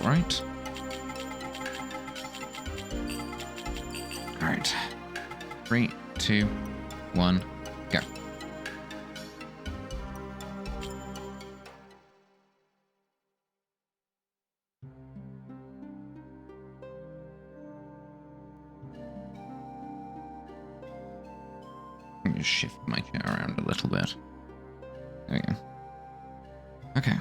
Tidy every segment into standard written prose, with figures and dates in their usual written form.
right. Alright. 3, 2, 1, go. Let me just shift my chair around a little bit. There we go. Okay.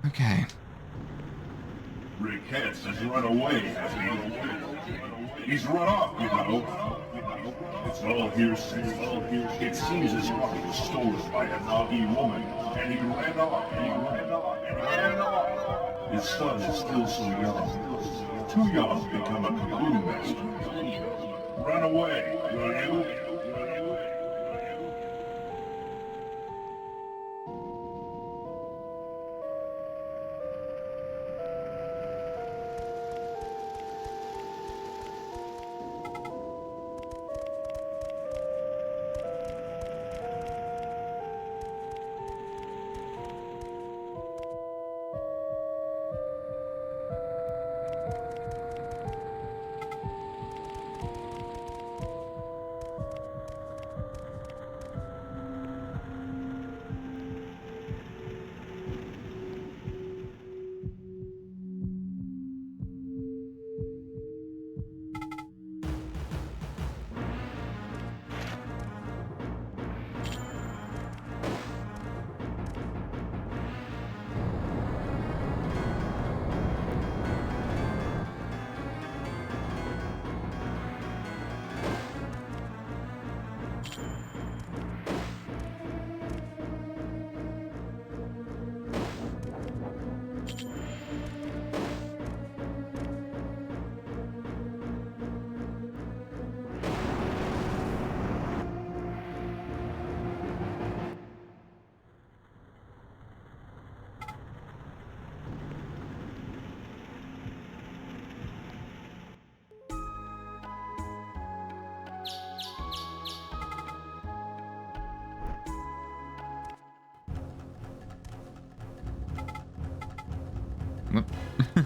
Okay. Rick Hess has run away, hasn't he? He's run off, you know. It's all hearsay. It seems his body was stolen by a Na'vi woman, and he ran off. His son is still so young. Too young to become a Kaboom master. Run away, will you?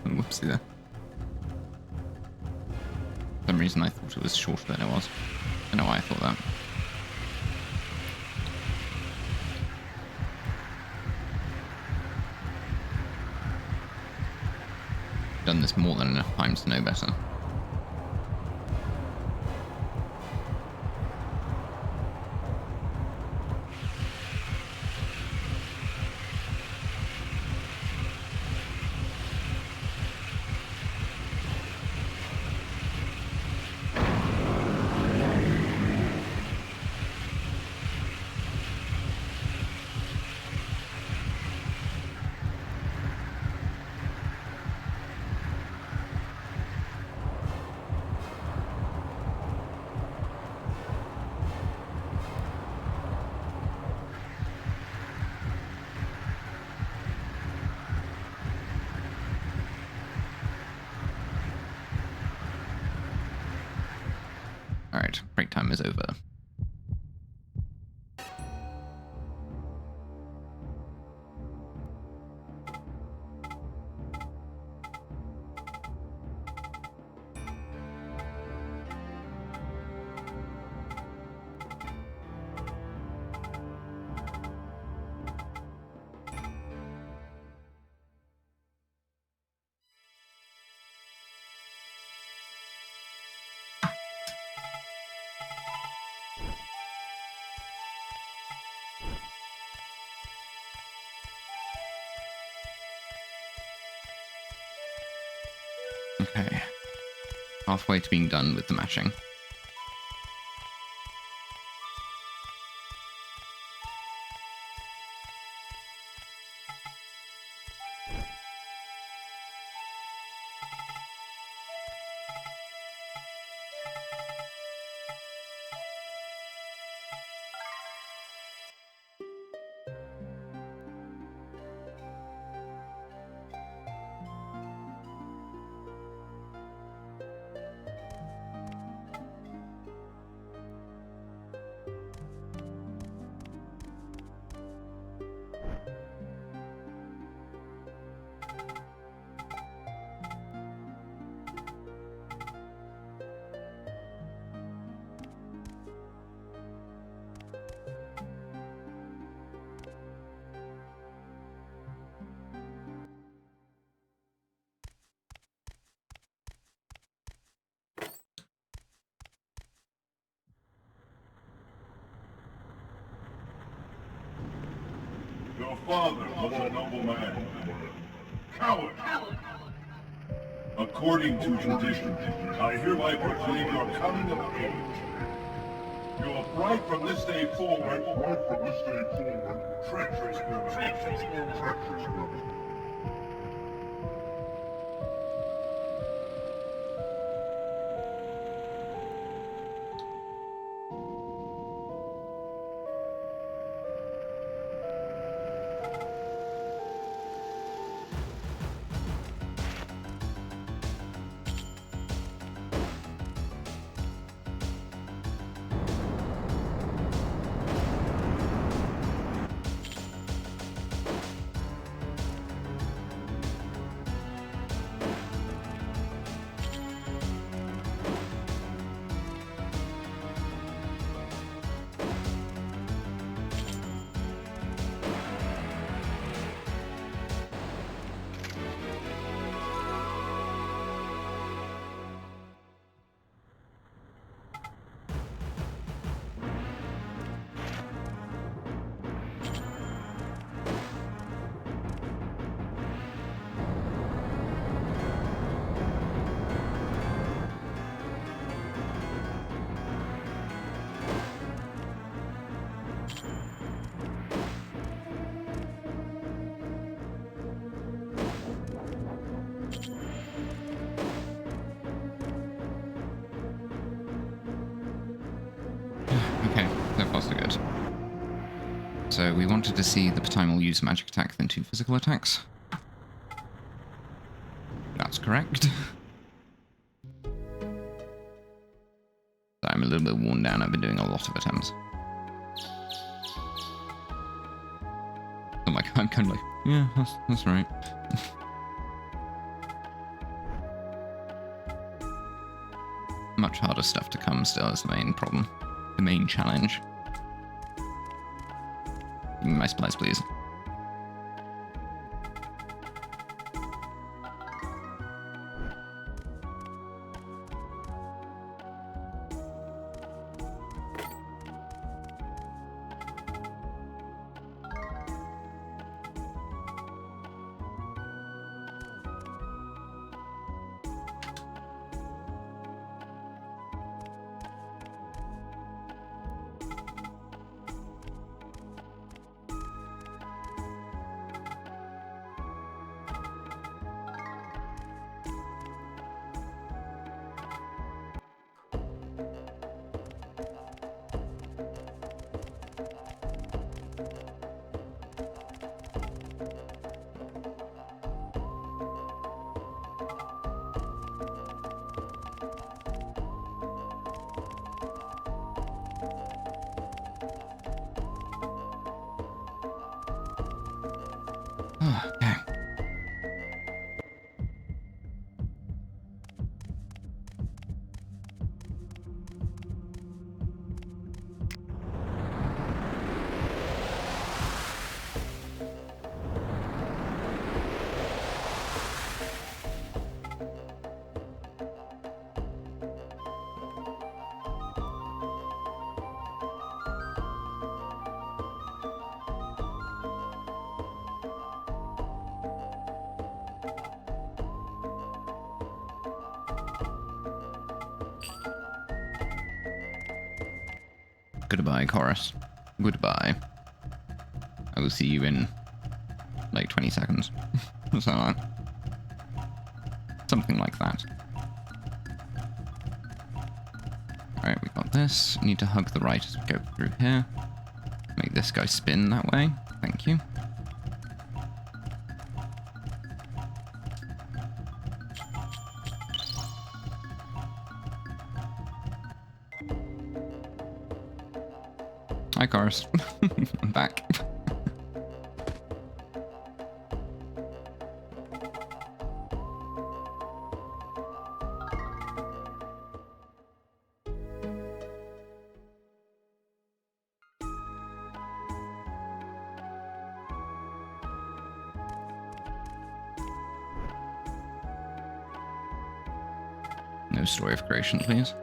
Whoopsie there. For some reason I thought it was shorter than it was. I don't know why I thought that. Done this more than enough times to know better. Alright, break time is over. Okay. Halfway to being done with the mashing. Your father was a noble man. Coward! According to tradition, I hereby proclaim your coming of age. You are bright from this day forward. Treacherous women. Okay, so far so good. So we wanted to see the time will use magic attack, then 2 physical attacks. That's correct. I'm a little bit worn down. I've been doing a lot of attempts. I'm kind of like, yeah, that's right. Much harder stuff to come still is the main problem. The main challenge. Give me my supplies, please. Okay. Goodbye, Chorus. Goodbye. I will see you in like 20 seconds. Something like that. Alright, we got this. Need to hug the right as we go through here. Make this guy spin that way. Thank you. Hi, Chorus. I'm back. No story of creation, please.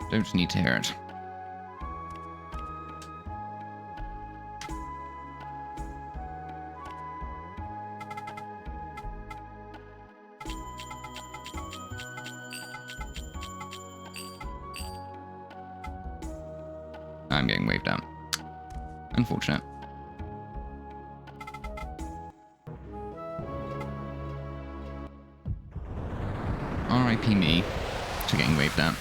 Don't need to hear it. I'm getting waved out. Unfortunate. RIP me to getting waved out.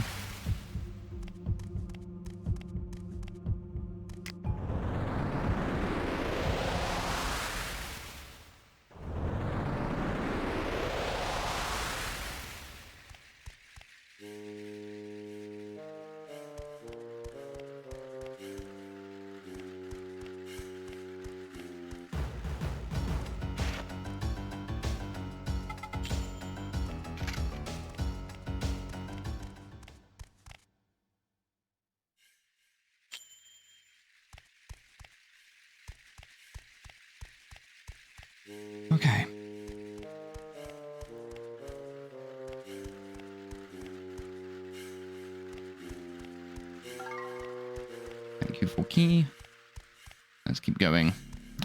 Okay. Thank you for key. Let's keep going.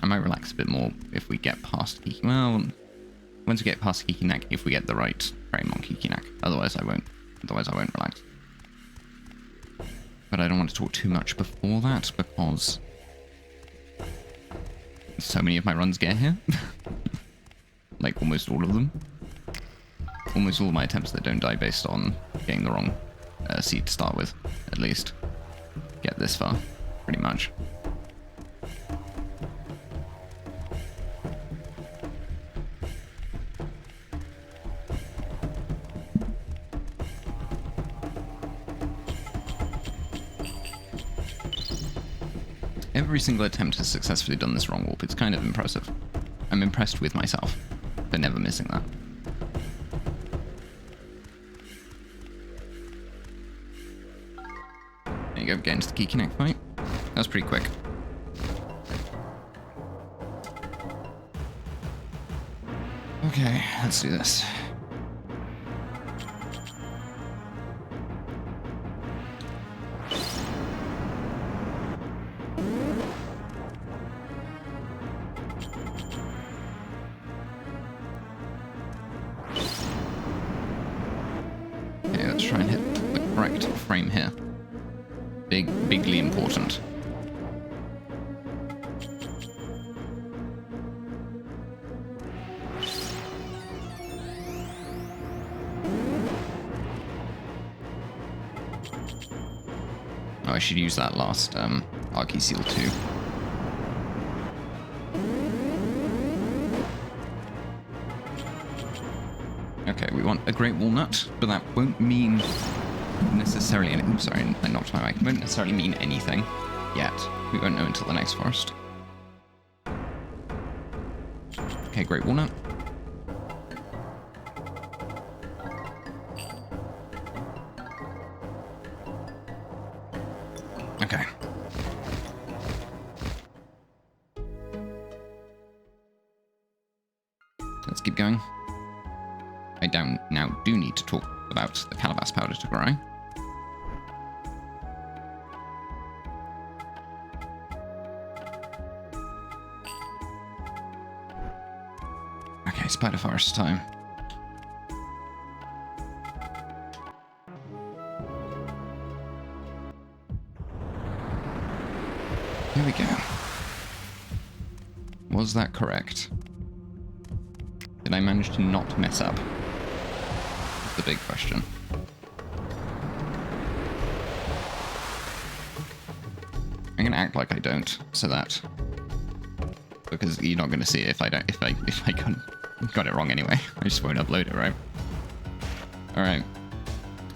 I might relax a bit more if we get past Kiki. Well, once we get past Kikinak, if we get the right frame on Kikinak. Otherwise I won't. Otherwise I won't relax. But I don't want to talk too much before that because so many of my runs get here. Like almost all of them. Almost all of my attempts that don't die based on getting the wrong seed to start with, at least. Get this far, pretty much. Every single attempt has successfully done this wrong warp. It's kind of impressive. I'm impressed with myself for never missing that. There you go, get into the Kikinak fight. That was pretty quick. Okay, let's do this. Okay, let's try and hit the correct frame here. Bigly important. Oh, I should use that last Archy Seal too. Okay, we want a Great Walnut, but that won't mean necessarily anything. Sorry, I knocked my mic. It won't necessarily mean anything yet. We won't know until the next forest. Okay, Great Walnut. Okay. Let's keep going. I now do need to talk about the Calabash powder to grow. Okay, Spider Forest time. Here we go. Was that correct? Did I manage to not mess up? That's the big question. I'm gonna act like I don't, so that because you're not gonna see it if I got it wrong anyway. I just won't upload it, right? All right.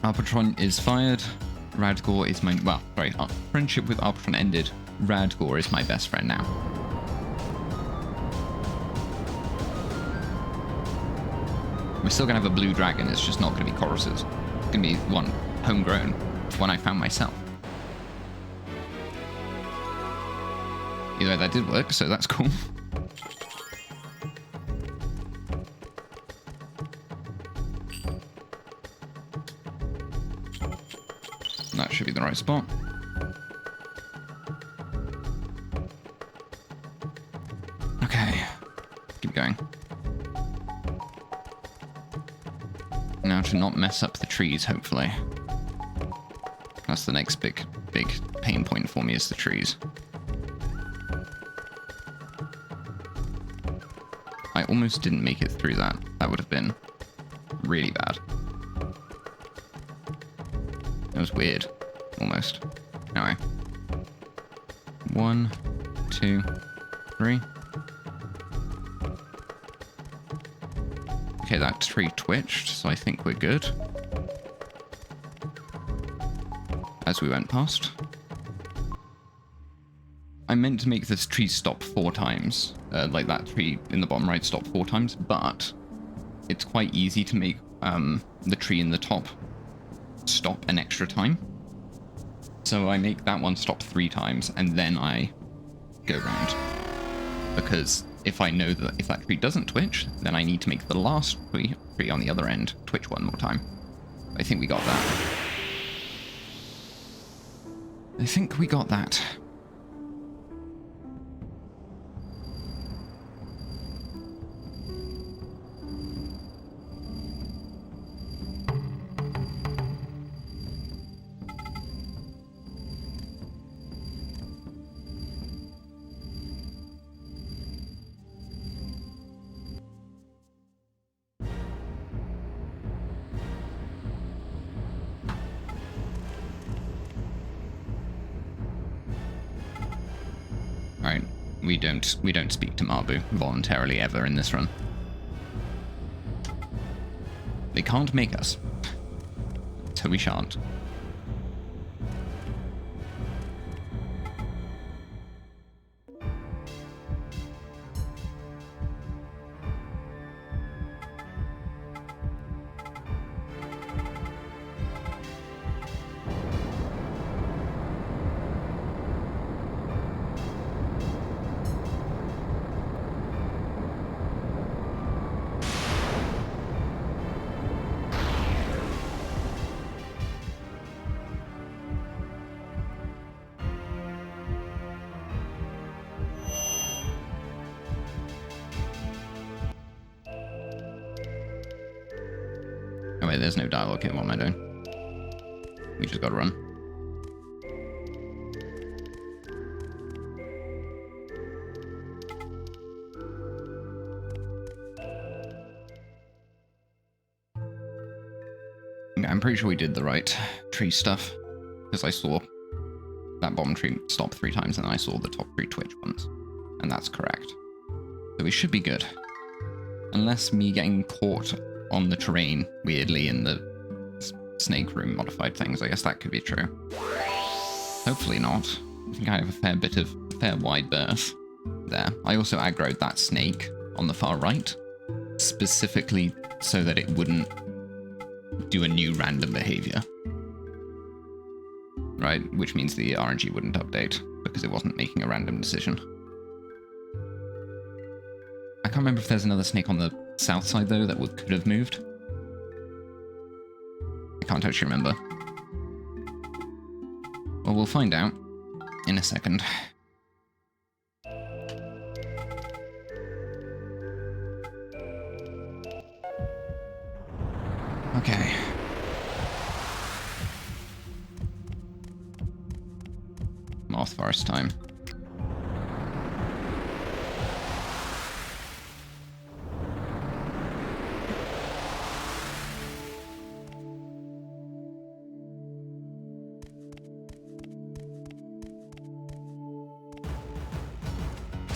Alpatron is fired. Radgor is my our friendship with Alpatron ended. Radgor is my best friend now. We're still gonna have a blue dragon. It's just not gonna be Chorus's. It's gonna be one homegrown, one I found myself. Either way, that did work, so that's cool. That should be the right spot. Okay, keep going. Now to not mess up the trees, hopefully. That's the next big big pain point for me is the trees. I almost didn't make it through that. That would have been really bad. It was weird, almost. Anyway. 1, 2, 3. Okay, that tree twitched, so I think we're good. As we went past. I meant to make this tree stop 4 times. Like that tree in the bottom right stop 4 times, but it's quite easy to make the tree in the top stop an extra time. So I make that one stop 3 times, and then I go round. Because if I know that if that tree doesn't twitch, then I need to make the last tree on the other end twitch 1 more time. I think we got that. I think we got that. Alright, we don't speak to Mabu voluntarily ever in this run. They can't make us. So we shan't. Oh wait, there's no dialogue here. What am I doing? We just gotta run. Okay, I'm pretty sure we did the right tree stuff, because I saw that bottom tree stop 3 times, and then I saw the top tree twitch once, and that's correct. So we should be good. Unless me getting caught on the terrain weirdly in the snake room modified things. I guess that could be true. Hopefully not. I think I have a fair wide berth there. I also aggroed that snake on the far right, specifically so that it wouldn't do a new random behavior. Right? Which means the RNG wouldn't update, because it wasn't making a random decision. I can't remember if there's another snake on the south side, though, that could have moved. I can't actually remember. Well, we'll find out in a second. Okay. Moth Forest time.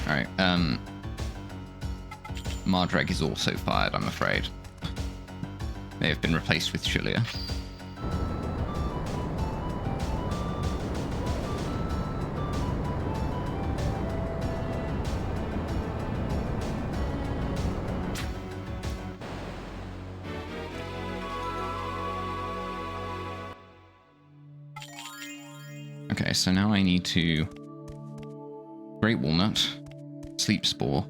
Alright, Mardreg is also fired, I'm afraid. They have been replaced with Julia. Okay, so now I need to Great Walnut, Sleep Spore,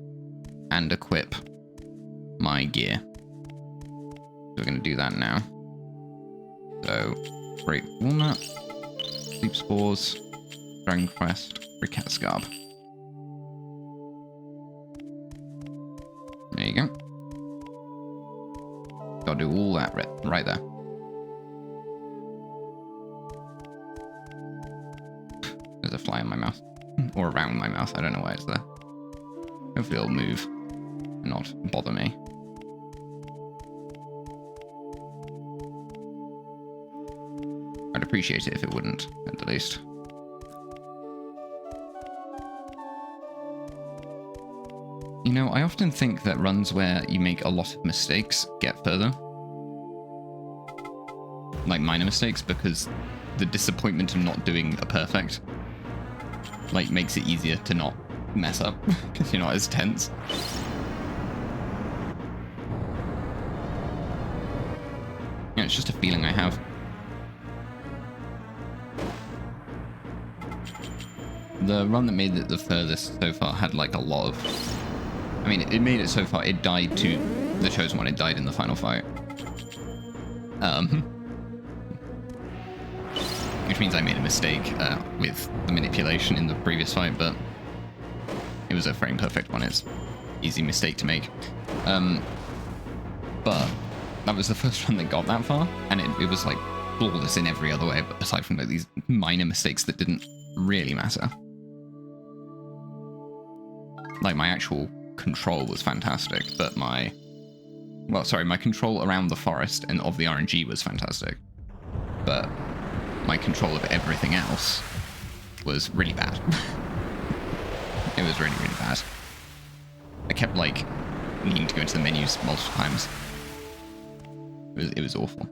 and equip my gear. We're going to do that now. So, Great Walnut, Sleep Spores, Dragon Crest, Briquette Scarb. There you go. Gotta do all that right there. fly on my mouse. Or around my mouse, I don't know why it's there. Hopefully it'll move and not bother me. I'd appreciate it if it wouldn't, at the least. You know, I often think that runs where you make a lot of mistakes get further. Like minor mistakes, because the disappointment of not doing a perfect, like, makes it easier to not mess up, because you're not as tense. Yeah, it's just a feeling I have. The run that made it the furthest so far had like a lot of... I mean, it made it so far, it died to the Chosen One, it died in the final fight. Which means I made a mistake with the manipulation in the previous fight, but it was a frame perfect one. It's easy mistake to make. But that was the first run that got that far, and it was like flawless in every other way, but aside from like, these minor mistakes that didn't really matter. Like my actual control was fantastic, but my control around the forest and of the RNG was fantastic. But my control of everything else was really bad. It was really, really bad. I kept, like, needing to go into the menus multiple times. It was awful.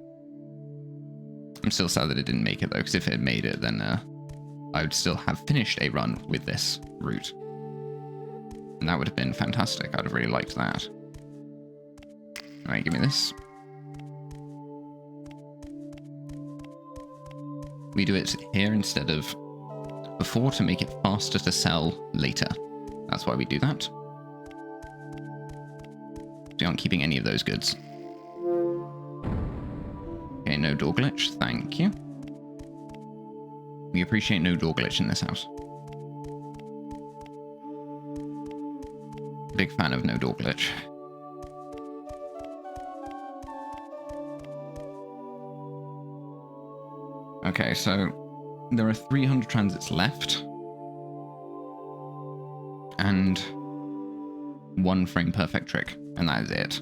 I'm still sad that it didn't make it, though, because if it had made it, then I would still have finished a run with this route. And that would have been fantastic. I'd have really liked that. Alright, give me this. We do it here instead of before to make it faster to sell later. That's why we do that. So we aren't keeping any of those goods. Okay, no door glitch. Thank you. We appreciate no door glitch in this house. Big fan of no door glitch. Okay, so there are 300 transits left. And one frame perfect trick, and that is it.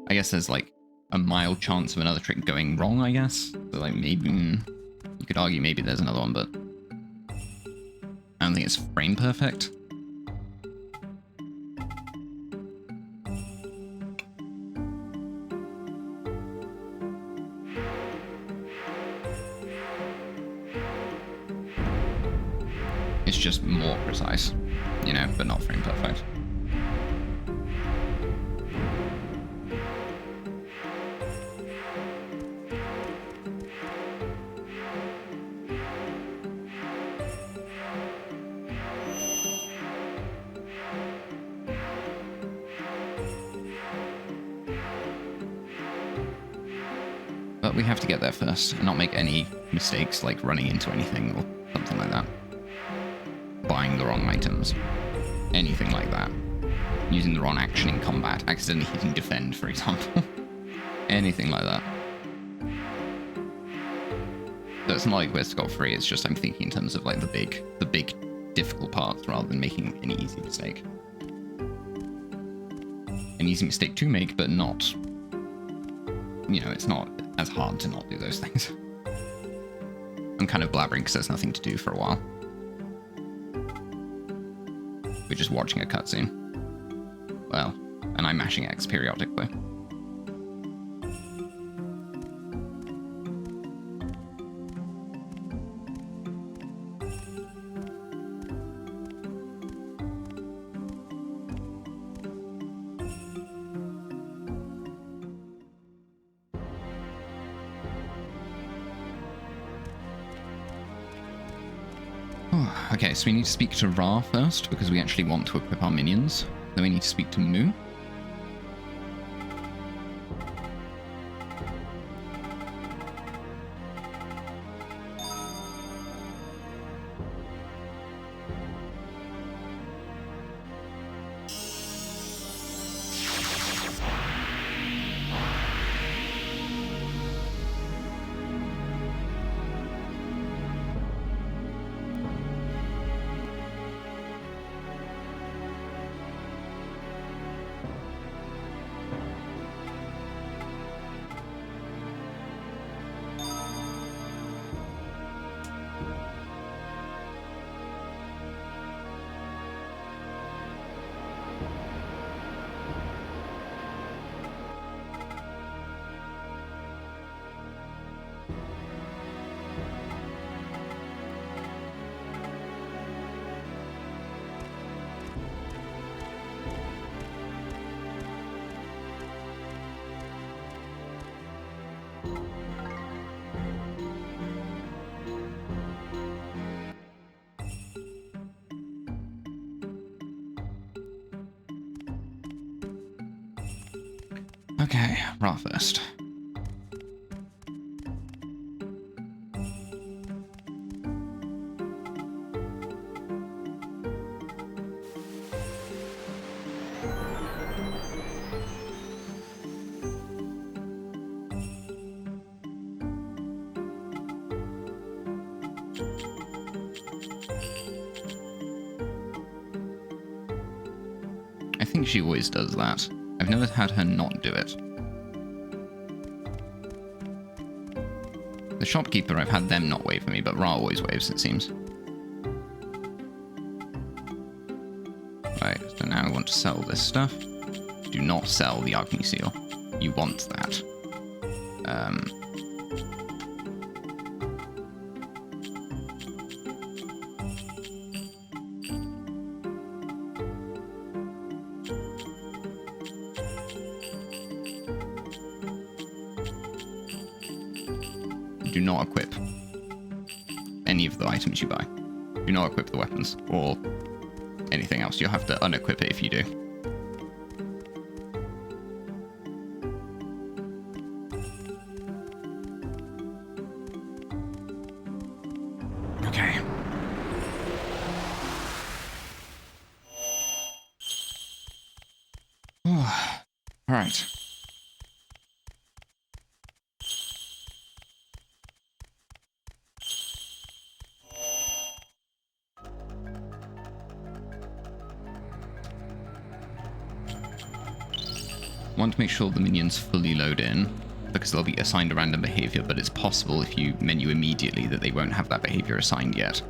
I guess there's like a mild chance of another trick going wrong, I guess. So like maybe, you could argue maybe there's another one, but I don't think it's frame perfect. It's just more precise, you know, but not frame perfect. But we have to get there first and not make any mistakes like running into anything or something like that. Buying the wrong items. Anything like that. Using the wrong action in combat. Accidentally hitting defend, for example. Anything like that. So it's not like we're scot-free, it's just I'm thinking in terms of like the big difficult parts rather than making any easy mistake. An easy mistake to make, but not, you know, it's not as hard to not do those things. I'm kind of blabbering because there's nothing to do for a while. We're just watching a cutscene. Well, and I'm mashing X periodically. Okay, so we need to speak to Ra first, because we actually want to equip our minions. Then we need to speak to Mu. Okay, Ra first. I think she always does that. I've never had her not do it. The shopkeeper, I've had them not wave for me, but Ra always waves, it seems. Right, so now I want to sell this stuff. Do not sell the Agni Seal. You want that. Do not equip any of the items you buy. Do not equip the weapons or anything else. You'll have to unequip it if you do. Okay. Oh, all right. Want to make sure the minions fully load in, because they'll be assigned a random behavior, but it's possible if you menu immediately that they won't have that behavior assigned yet.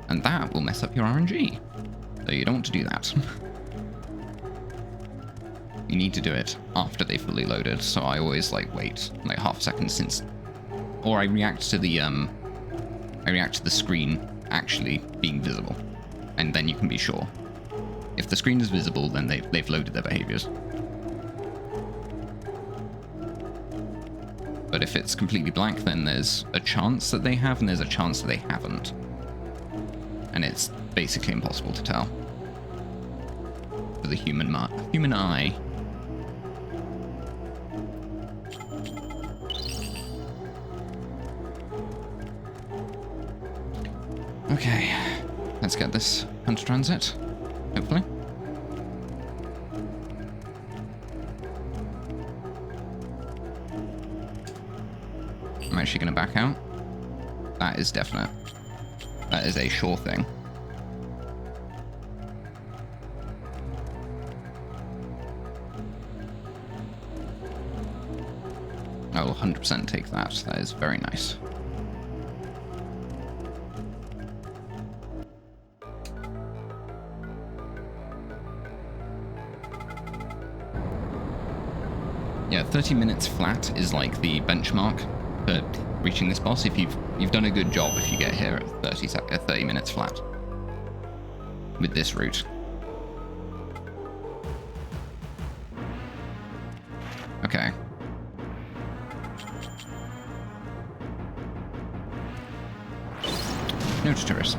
And that will mess up your RNG. So you don't want to do that. You need to do it after they fully loaded, so I always wait like half a second since, or I react to the screen actually being visible, and then you can be sure. If the screen is visible, then they've loaded their behaviors. But if it's completely blank, then there's a chance that they have, and there's a chance that they haven't. And it's basically impossible to tell for the human eye. Okay, let's get this Hunter Transit, hopefully. I'm actually going to back out. That is definite. That is a sure thing. I will 100% take that. That is very nice. Yeah, 30 minutes flat is like the benchmark for reaching this boss. If you've done a good job if you get here at 30 minutes flat with this route. Okay. No Tutoris.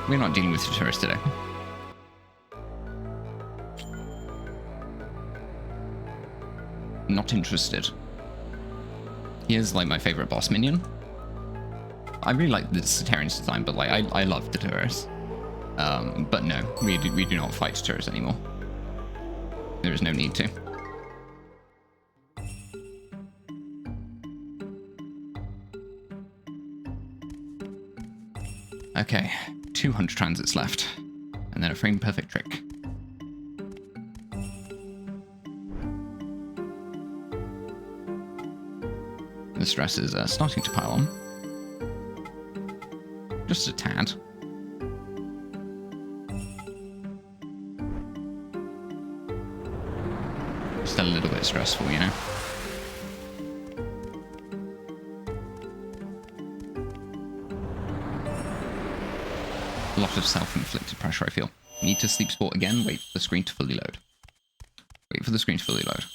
We're not dealing with Tutoris today. Not interested. He is like my favorite boss minion. I really like the Cetarian's design, but I love the Tutoris. But no, we do not fight Tutoris anymore. There is no need to. Okay, 200 transits left, and then a frame perfect trick. The stress is starting to pile on. Just a tad. Just a little bit stressful, you know? A lot of self-inflicted pressure, I feel. Need to sleep sport again, wait for the screen to fully load. Wait for the screen to fully load.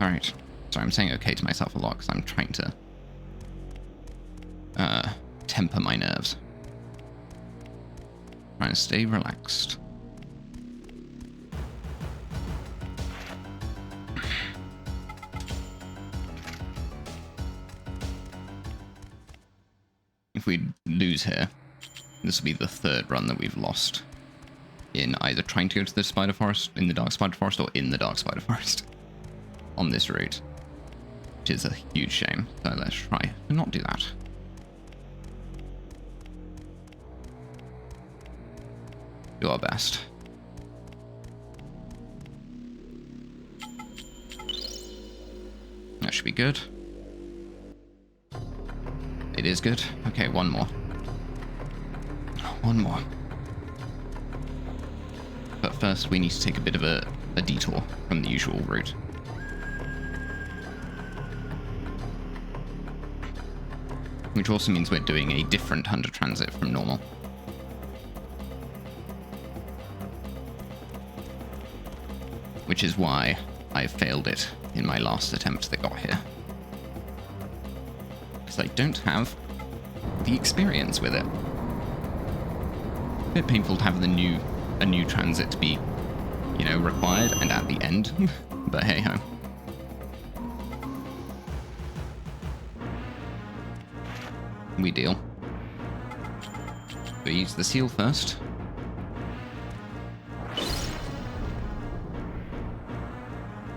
Alright. Sorry, I'm saying okay to myself a lot because I'm trying to temper my nerves. Trying to stay relaxed. If we lose here, this will be the third run that we've lost in either trying to go to the Spider Forest, in the Dark Spider Forest, or in the Dark Spider Forest on this route, which is a huge shame. So let's try to not do that. Do our best. That should be good. It is good. Okay, one more. One more. But first we need to take a bit of a detour from the usual route. Which also means we're doing a different Hunter Transit from normal. Which is why I failed it in my last attempt that got here. Because I don't have the experience with it. A bit painful to have a new transit to be, you know, required and at the end. But hey ho. We deal. We use the seal first.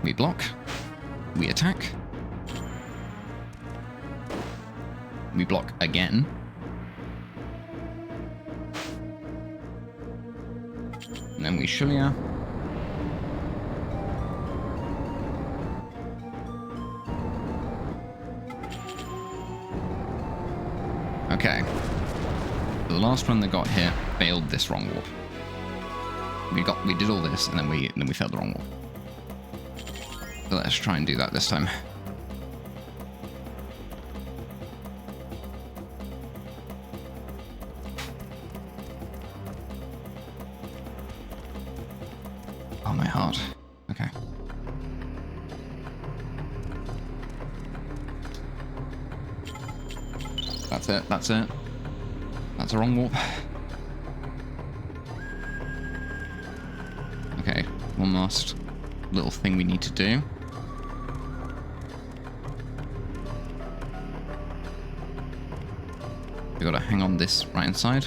We block. We attack. We block again. And then we Shulia. Okay. The last run that got here failed this wrong warp. We did all this and then we failed the wrong warp. So let's try and do that this time. Oh, my heart. Okay. That's it, that's it. That's a wrong warp. Okay, one last little thing we need to do. We gotta hang on this right hand side.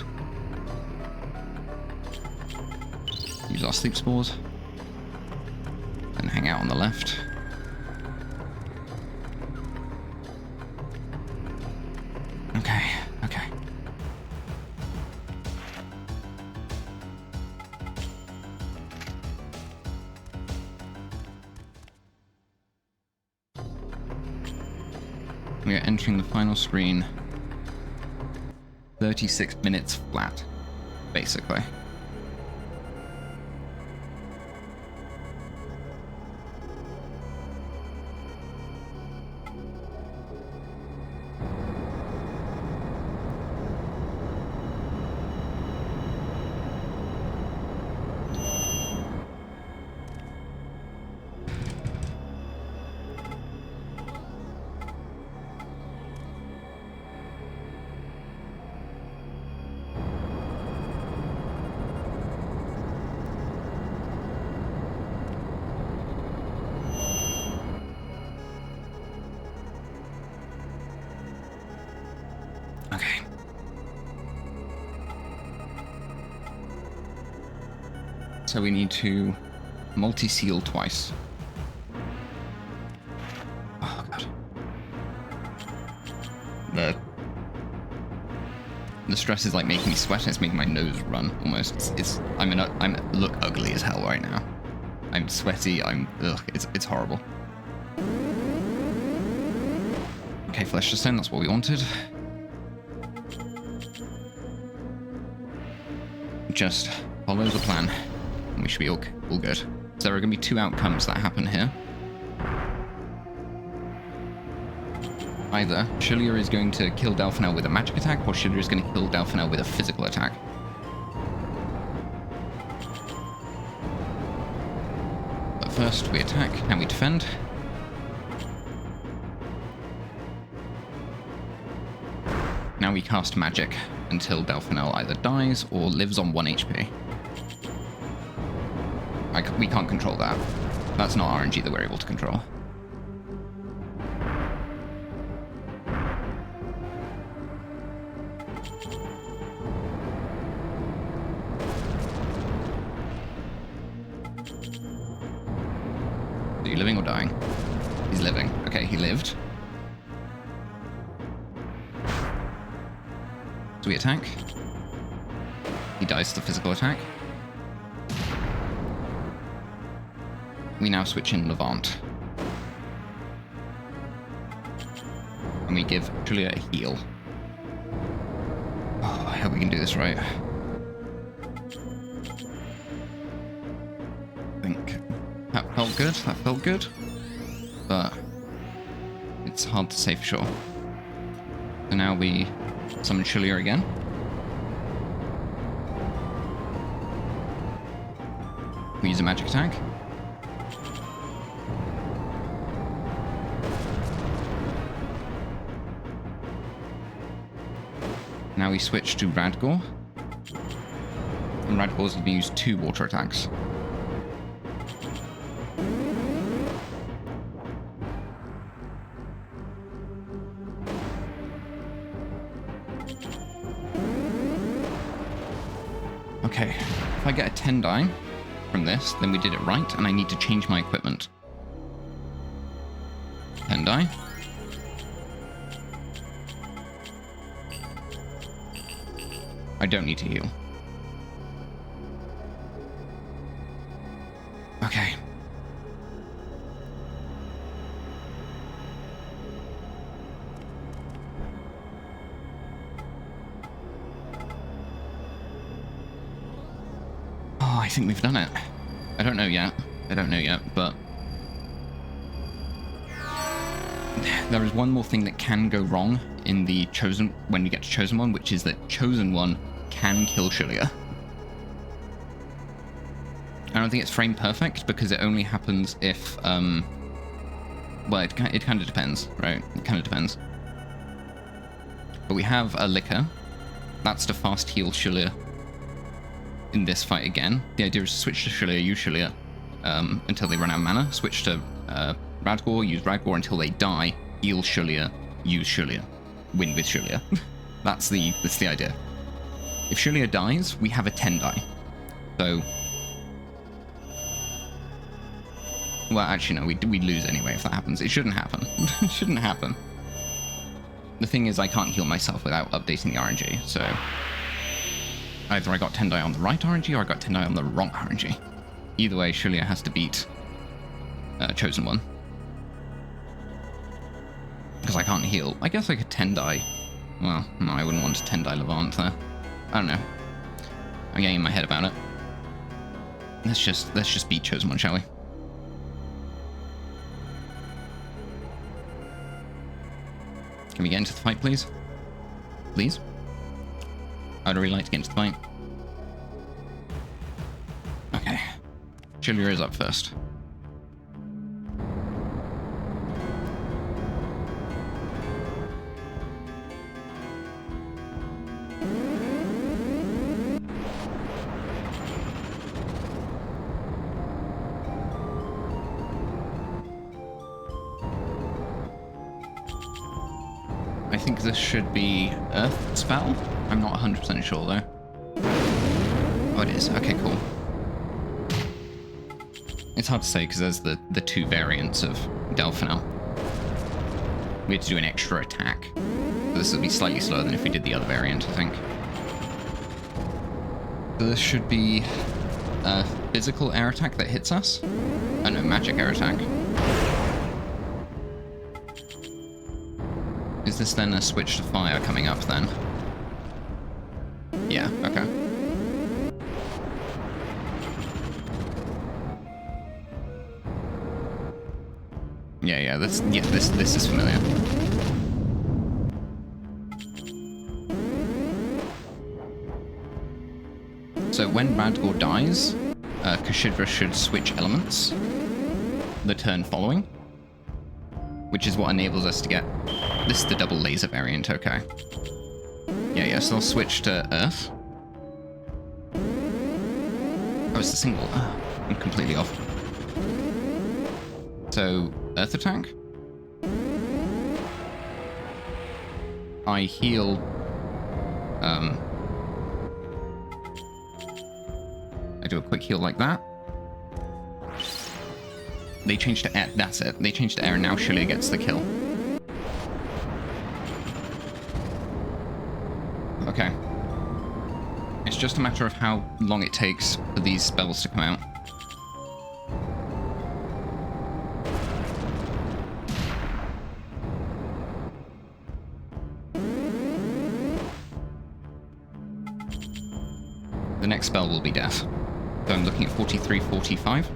Use our sleep spores. And hang out on the left. Okay, okay. We are entering the final screen. 36 minutes flat, basically. Okay. So we need to multi-seal twice. Oh god. The stress is like making me sweat and it's making my nose run almost. I look ugly as hell right now. I'm sweaty, it's horrible. Okay, Flesh Descent, that's what we wanted. Just follow the plan, and we should be all good. So there are going to be two outcomes that happen here. Either Shulia is going to kill Delphinel with a magic attack, or Shulia is going to kill Delphinel with a physical attack. But first we attack and we defend. Now we cast magic until Delphinel either dies or lives on 1 HP. We can't control that. That's not RNG that we're able to control. Are you living or dying? He's living. Okay, he lived. So we attack. He dies to the physical attack. We now switch in Levant. And we give Julia a heal. Oh, I hope we can do this right. I think that felt good. That felt good. But it's hard to say for sure. So now we summon Julia again. We use a magic attack. Now we switch to Radgor. And Radgor's going to use 2 water attacks. Okay, if I get a 10 die from this, then we did it right, and I need to change my equipment. 10 die. I don't need to heal. Okay. Oh, I think we've done it. I don't know yet. I don't know yet, but there is one more thing that can go wrong in the Chosen, when you get to Chosen One, which is that Chosen One can kill Julia. I don't think it's frame perfect because it only happens if, well, it kind of depends, right? It kind of depends. But we have a Licker. That's to fast heal Julia in this fight again. The idea is to switch to Julia, use Julia until they run out of mana. Switch to Radgor, use Radgor until they die. Heal Julia, use Julia. Win with Julia. That's the idea. If Julia dies, we have a 10 die. So, well, actually no, we lose anyway if that happens. It shouldn't happen. It shouldn't happen. The thing is, I can't heal myself without updating the RNG. So, either I got 10 die on the right RNG or I got 10 die on the wrong RNG. Either way, Julia has to beat Chosen One. Because I can't heal. I guess I could 10 die. Well, no, I wouldn't want to 10 die Levant there. I don't know. I'm getting in my head about it. Let's just beat Chosen One, shall we? Can we get into the fight, please? Please? I'd really like to get into the fight. Okay. Julia is up first. I think this should be Earth Spell. I'm not 100% sure though. Oh, it is. Okay, cool. It's hard to say because there's the 2 variants of Delphinel. We had to do an extra attack. So this will be slightly slower than if we did the other variant, I think. So this should be a physical air attack that hits us. Oh no, magic air attack. Is this then a switch to fire coming up then? Yeah, okay. Yeah, this is familiar. So when Radgor dies, Kashidra should switch elements the turn following, which is what enables us to get... This is the double laser variant, okay. Yeah, so I'll switch to Earth. Oh, it's a single. I'm completely off. So, Earth attack. I heal. I do a quick heal like that. They changed to air. That's it. They changed to air, and now Shirley gets the kill. Okay. It's just a matter of how long it takes for these spells to come out. The next spell will be death. So I'm looking at 43, 45.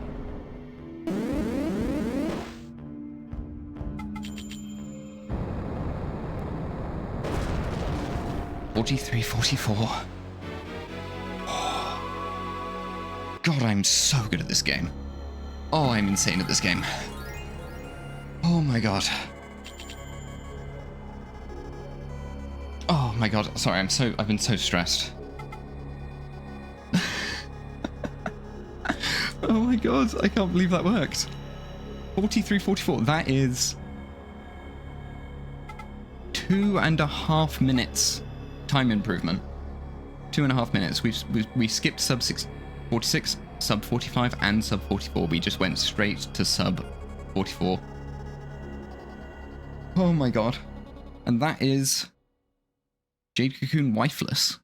$43, $44. God, I'm so good at this game. Oh, I'm insane at this game. Oh my god. Oh my god. Sorry, I've been so stressed. Oh my god, I can't believe that worked. 43, 44. That is 2.5 minutes time improvement. 2.5 minutes. We skipped sub 46, sub 45, and sub 44. We just went straight to sub 44. Oh my god. And that is Jade Cocoon Wifeless,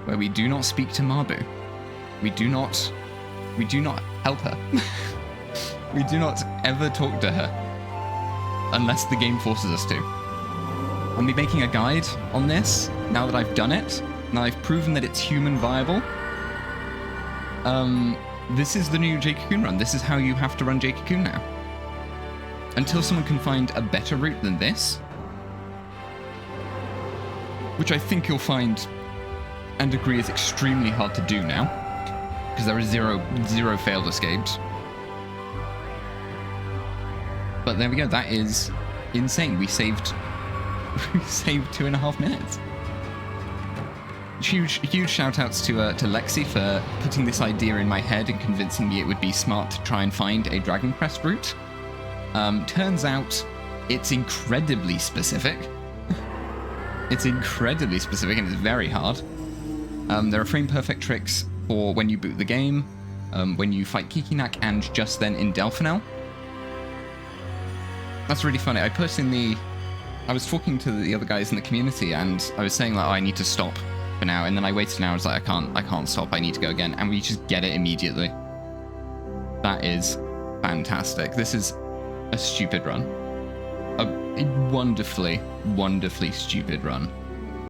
where we do not speak to Mabu. We do not help her. We do not ever talk to her unless the game forces us to. I'll be making a guide on this now that I've done it. Now I've proven that it's human viable. This is the new Jade Cocoon run. This is how you have to run Jade Cocoon now. Until someone can find a better route than this, which I think you'll find and agree is extremely hard to do now, because there are zero failed escapes. But there we go. That is insane. We saved 2.5 minutes. Huge shout outs to Lexi for putting this idea in my head and convincing me it would be smart to try and find a Dragon Crest route. Turns out it's incredibly specific. It's incredibly specific and it's very hard. There are frame perfect tricks for when you boot the game, when you fight Kikinak, and just then in Delphinel. That's really funny. I was talking to the other guys in the community and I was saying like, oh, I need to stop for now, and then I waited an hour. I was like, I can't stop. I need to go again, and we just get it immediately. That is fantastic. This is a stupid run, a wonderfully stupid run.